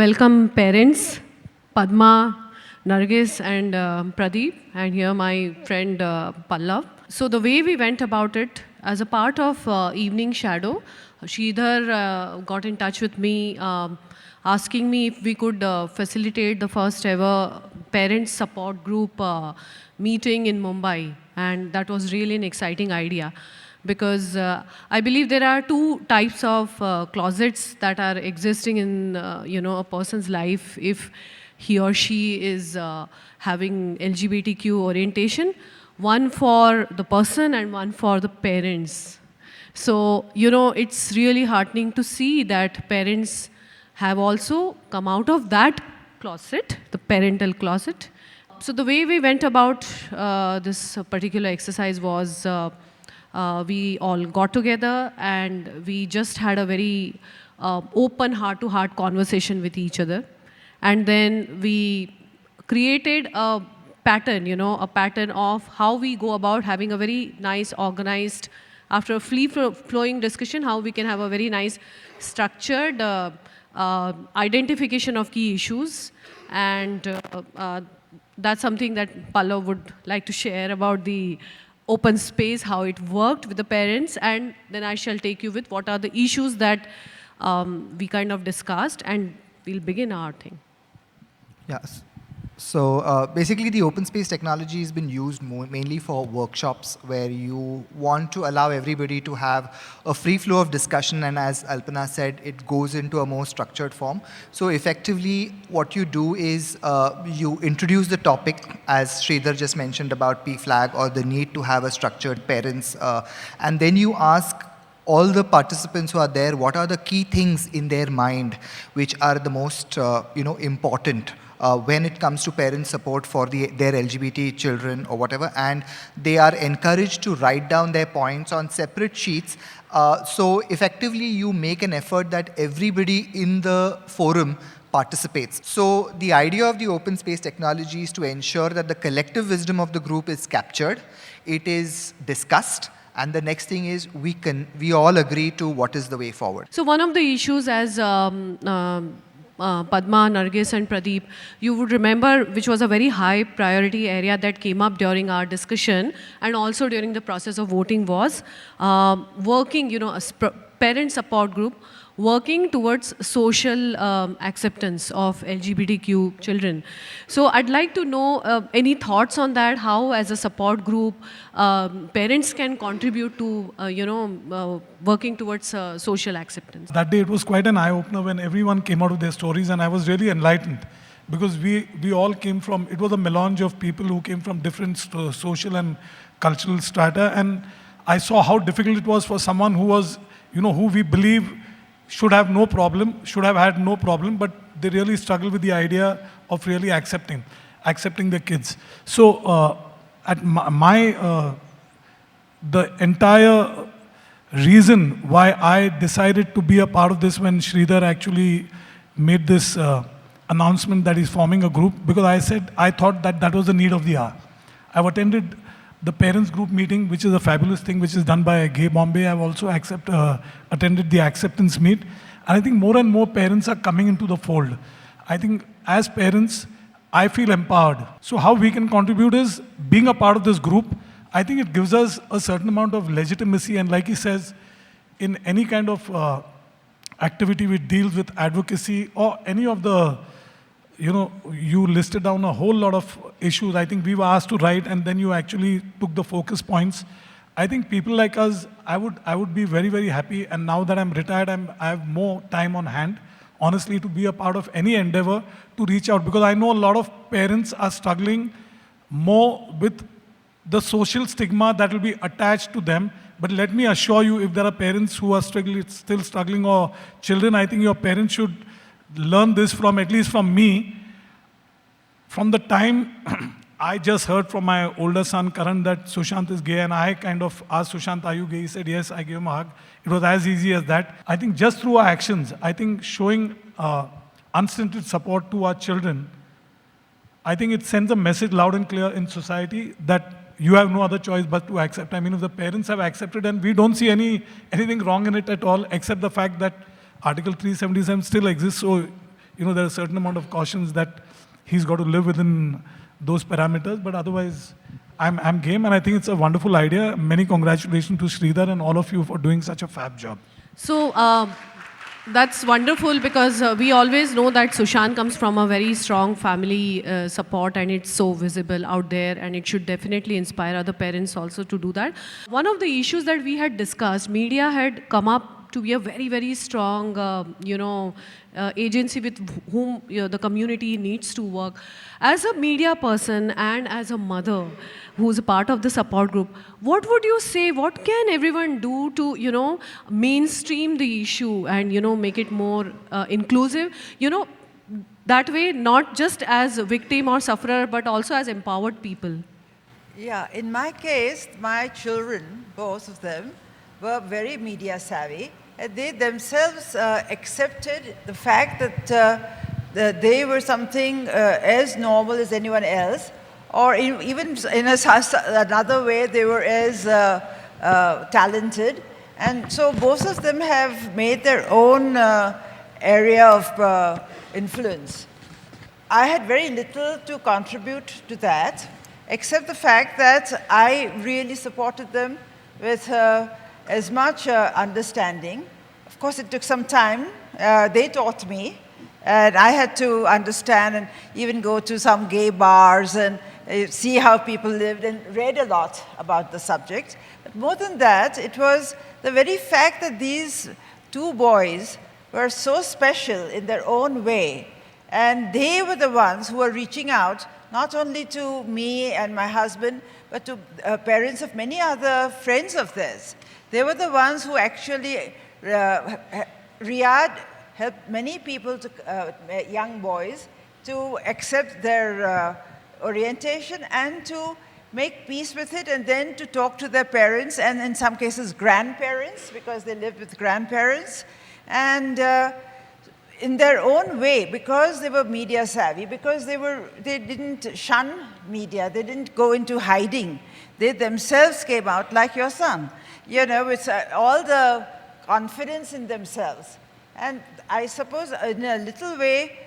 welcome parents, Padma, Nargis and Pradeep, and here my friend Pallav. So the way we went about it, as a part of Evening Shadow, Sridhar got in touch with me asking me if we could facilitate the first ever parents support group meeting in Mumbai. And that was really an exciting idea because I believe there are two types of closets that are existing in a person's life if he or she is having LGBTQ orientation, one for the person and one for the parents. So, it's really heartening to see that parents have also come out of that closet, the parental closet. So the way we went about this particular exercise was we all got together and we just had a very open heart-to-heart conversation with each other. And then we created a pattern, a pattern of how we go about having a very nice, organized, after a free-flowing discussion, how we can have a very nice, structured identification of key issues. And that's something that Pallav would like to share about the open space, how it worked with the parents, and then I shall take you with what are the issues that we kind of discussed, and we'll begin our thing. Yes. So basically the open space technology has been used mainly for workshops where you want to allow everybody to have a free flow of discussion, and as Alpana said, it goes into a more structured form. So effectively what you do is you introduce the topic, as Sridhar just mentioned about P-flag or the need to have a structured parents, and then you ask all the participants who are there what are the key things in their mind which are the most important when it comes to parent support for their LGBT children or whatever, and they are encouraged to write down their points on separate sheets. So effectively you make an effort that everybody in the forum participates. So the idea of the open space technology is to ensure that the collective wisdom of the group is captured, it is discussed, and the next thing is we all agree to what is the way forward. So one of the issues, as Padma, Nargis and Pradeep, you would remember, which was a very high priority area that came up during our discussion and also during the process of voting, was working, a parent support group working towards social acceptance of LGBTQ children. So I'd like to know any thoughts on that, how as a support group parents can contribute to working towards social acceptance. That day it was quite an eye-opener when everyone came out with their stories, and I was really enlightened because we all came from, it was a melange of people who came from different social and cultural strata, and I saw how difficult it was for someone who was, who we believe should have no problem, should have had no problem, but they really struggle with the idea of really accepting their kids. So at the entire reason why I decided to be a part of this, when Sridhar actually made this announcement that he's forming a group, because I thought that was the need of the hour. I've attended the parents group meeting, which is a fabulous thing, which is done by Gay Bombay. I've also attended the acceptance meet. And I think more and more parents are coming into the fold. I think as parents, I feel empowered. So how we can contribute is being a part of this group. I think it gives us a certain amount of legitimacy, and like he says, in any kind of activity which deals with advocacy or any of the, you listed down a whole lot of issues. I think we were asked to write, and then you actually took the focus points. I think people like us, I would be very, very happy, and now that I'm retired, I have more time on hand, honestly, to be a part of any endeavor to reach out, because I know a lot of parents are struggling more with the social stigma that will be attached to them. But let me assure you, if there are parents who are still struggling, or children, I think your parents should learn this from, at least from me. From the time I just heard from my older son, Karan, that Sushant is gay, and I kind of asked Sushant, are you gay? He said, yes, I gave him a hug. It was as easy as that. I think just through our actions, I think showing unstinted support to our children, I think it sends a message loud and clear in society that you have no other choice but to accept. I mean, if the parents have accepted, and we don't see anything wrong in it at all, except the fact that Article 377 still exists. So there are a certain amount of cautions that he's got to live within those parameters. But otherwise, I'm game, and I think it's a wonderful idea. Many congratulations to Sridhar and all of you for doing such a fab job. So that's wonderful because we always know that Sushant comes from a very strong family support, and it's so visible out there, and it should definitely inspire other parents also to do that. One of the issues that we had discussed, media had come up to be a very, very strong, agency with whom the community needs to work. As a media person and as a mother who's a part of the support group, what would you say, what can everyone do to, mainstream the issue and, make it more inclusive? That way, not just as a victim or sufferer, but also as empowered people. Yeah, in my case, my children, both of them, were very media savvy. And they themselves accepted the fact that they were something as normal as anyone else, or even in another way, they were as talented. And so both of them have made their own area of influence. I had very little to contribute to that, except the fact that I really supported them with as much understanding. Of course, it took some time. They taught me, and I had to understand and even go to some gay bars and see how people lived, and read a lot about the subject. But more than that, it was the very fact that these two boys were so special in their own way, and they were the ones who were reaching out not only to me and my husband, but to parents of many other friends of theirs. They were the ones who actually, Riyadh helped many people, young boys, to accept their orientation and to make peace with it, and then to talk to their parents, and in some cases grandparents, because they lived with grandparents. And in their own way, because they were media savvy, because they didn't shun media, they didn't go into hiding. They themselves came out like your son, with all the confidence in themselves. And I suppose in a little way,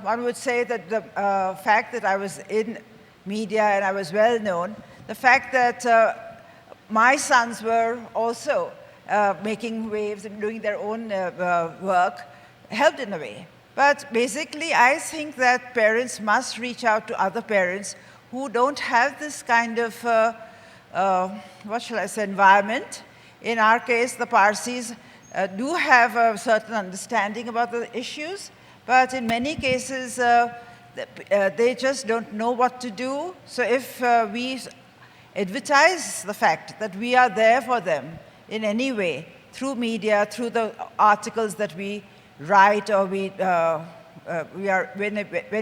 one would say that the fact that I was in media and I was well known, the fact that my sons were also making waves and doing their own work helped in a way. But basically, I think that parents must reach out to other parents who don't have this kind of, environment. In our case, the Parsis do have a certain understanding about the issues, but in many cases, they just don't know what to do. So if we advertise the fact that we are there for them in any way, through media, through the articles that we write, or when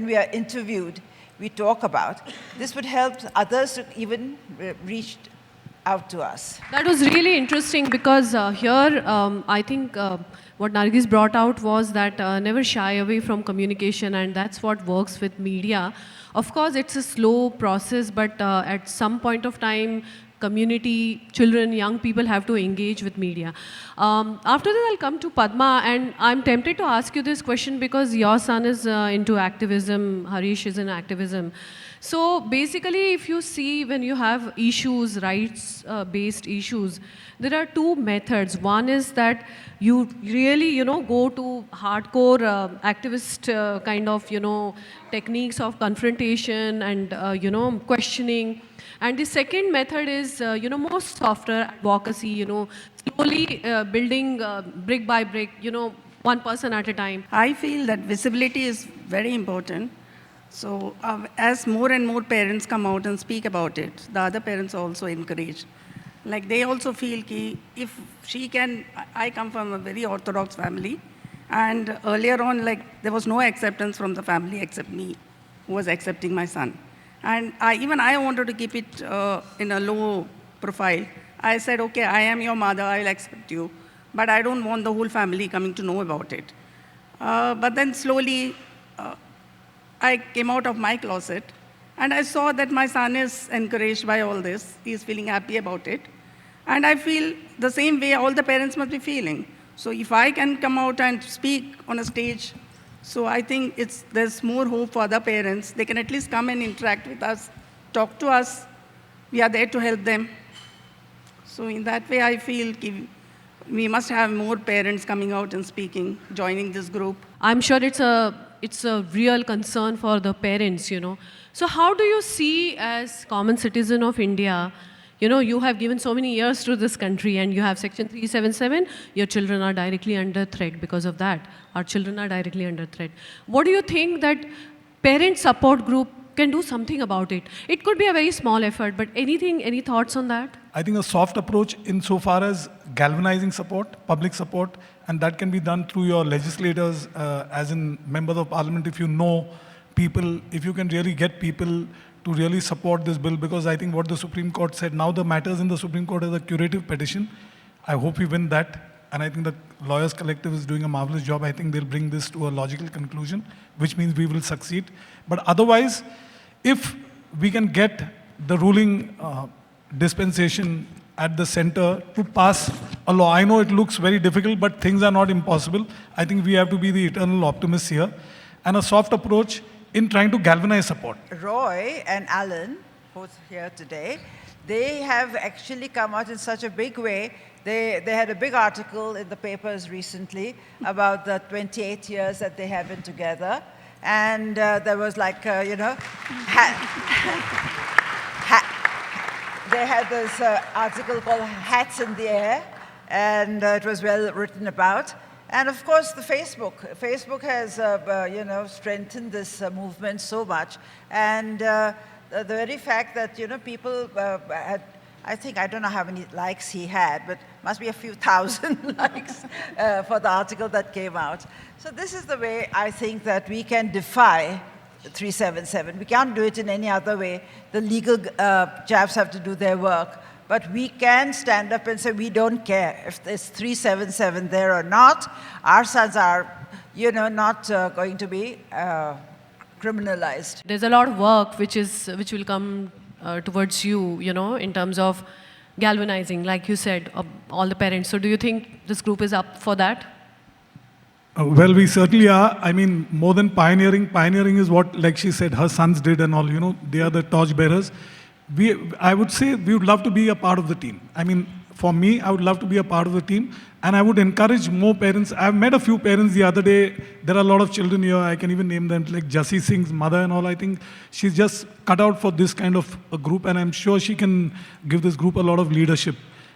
we are interviewed, we talk about, this would help others to even reach out to us. That was really interesting because here, I think what Nargis brought out was that never shy away from communication, and that's what works with media. Of course, it's a slow process, but at some point of time, community, children, young people have to engage with media. After that, I'll come to Padma, and I'm tempted to ask you this question because your son is into activism, Harish is in activism. So basically, if you see when you have issues, rights-based issues, there are two methods. One is that you really, go to hardcore activist kind of, techniques of confrontation and, questioning. And the second method is, more softer advocacy, slowly building brick by brick, one person at a time. I feel that visibility is very important. So as more and more parents come out and speak about it, the other parents are also encouraged. Like they also feel ki if she can, I come from a very orthodox family, and earlier on, there was no acceptance from the family except me, who was accepting my son. And even I wanted to keep it in a low profile. I said, okay, I am your mother, I'll accept you, but I don't want the whole family coming to know about it. But then slowly, I came out of my closet, and I saw that my son is encouraged by all this. He's feeling happy about it. And I feel the same way all the parents must be feeling. So if I can come out and speak on a stage So I think there's more hope for other parents. They can at least come and interact with us, talk to us. We are there to help them. So in that way, I feel we must have more parents coming out and speaking, joining this group. I'm sure it's a real concern for the parents, you know. So how do you see, as common citizen of India, you know, you have given so many years to this country and you have Section 377, your children are directly under threat because of that. Our children are directly under threat. What do you think that parent support group can do something about it? It could be a very small effort, but any thoughts on that? I think a soft approach insofar as galvanizing support, public support, and that can be done through your legislators, as in members of parliament, if you know people, if you can really get people to really support this bill, because I think what the Supreme Court said, now the matters in the Supreme Court is a curative petition. I hope we win that, and I think the Lawyers Collective is doing a marvelous job. I think they'll bring this to a logical conclusion, which means we will succeed. But otherwise, if we can get the ruling dispensation at the center to pass a law, I know it looks very difficult, but things are not impossible. I think we have to be the eternal optimists here, and a soft approach in trying to galvanize support. Roy and Alan, both here today, they have actually come out in such a big way. They had a big article in the papers recently about the 28 years that they have been together. And there was like, you know, they had this article called Hats in the Air, and it was well written about. And of course, the Facebook has, you know, strengthened this movement so much. And the very fact that, you know, people had, I don't know how many likes he had, but must be a few thousand likes for the article that came out. So this is the way I think that we can defy 377. We can't do it in any other way. The legal chaps have to do their work. But we can stand up and say, we don't care if there's 377 there or not. Our sons are, you know, not going to be criminalized. There's a lot of work which will come towards you, you know, in terms of galvanizing, like you said, all the parents. So do you think this group is up for that? Well, we certainly are. I mean, more than pioneering. Pioneering is what, like she said, her sons did and all, you know, they are the torch bearers. I would say we would love to be a part of the team. I mean, for me, I would love to be a part of the team, and I would encourage more parents. I've met a few parents the other day. There are a lot of children here. I can even name them, like Jassi Singh's mother and all. I think she's just cut out for this kind of a group, and I'm sure she can give this group a lot of leadership.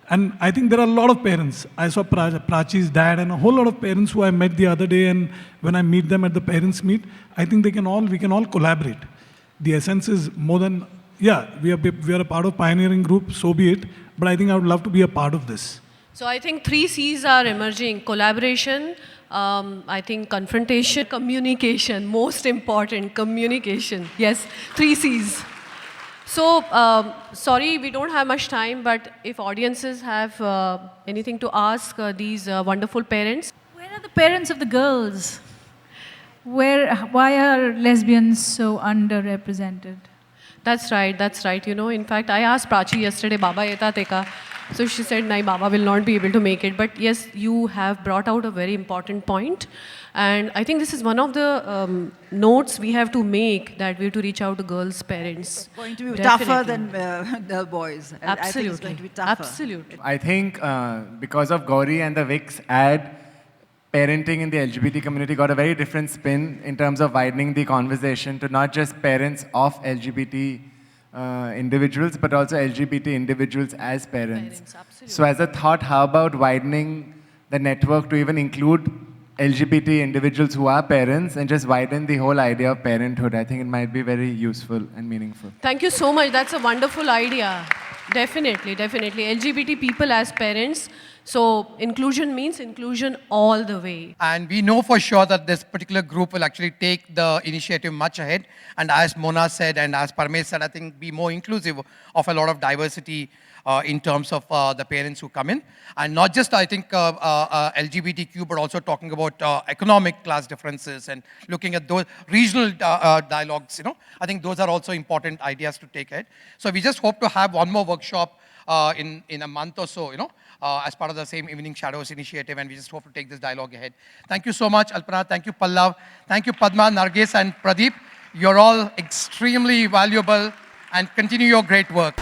And I think there are a lot of parents. I saw Prachi's dad and a whole lot of parents who I met the other day, and when I meet them at the parents' meet, I think we can all collaborate. The essence is more than, yeah, we are a part of pioneering group, so be it, but I think I would love to be a part of this. So I think 3 C's are emerging: collaboration, I think confrontation, communication, most important, communication. Yes, 3 C's. So, sorry, we don't have much time, but if audiences have anything to ask these wonderful parents. Where are the parents of the girls? Why are lesbians so underrepresented? That's right. You know, in fact, I asked Prachi yesterday, Baba eta teka. So she said, "Nahi, Baba will not be able to make it." But yes, you have brought out a very important point. And I think this is one of the notes we have to make, that we have to reach out to girls' parents. It's going to be Definitely. tougher than the boys. Absolutely. I think it's going to be tougher. Absolutely. I think because of Gauri and the Wix ad, parenting in the LGBT community got a very different spin in terms of widening the conversation to not just parents of LGBT individuals, but also LGBT individuals as parents. Absolutely. So as a thought, how about widening the network to even include LGBT individuals who are parents and just widen the whole idea of parenthood? I think it might be very useful and meaningful. Thank you so much. That's a wonderful idea. Definitely. LGBT people as parents. So inclusion means inclusion all the way. And we know for sure that this particular group will actually take the initiative much ahead. And as Mona said, and as Parmesh said, I think be more inclusive of a lot of diversity in terms of the parents who come in. And not just, I think, LGBTQ, but also talking about economic class differences and looking at those regional dialogues, you know. I think those are also important ideas to take ahead. So we just hope to have one more workshop in a month or so, as part of the same Evening Shadows initiative, and we just hope to take this dialogue ahead. Thank you so much, Alpana. Thank you, Pallav. Thank you, Padma, Nargis, and Pradeep. You're all extremely valuable, and continue your great work.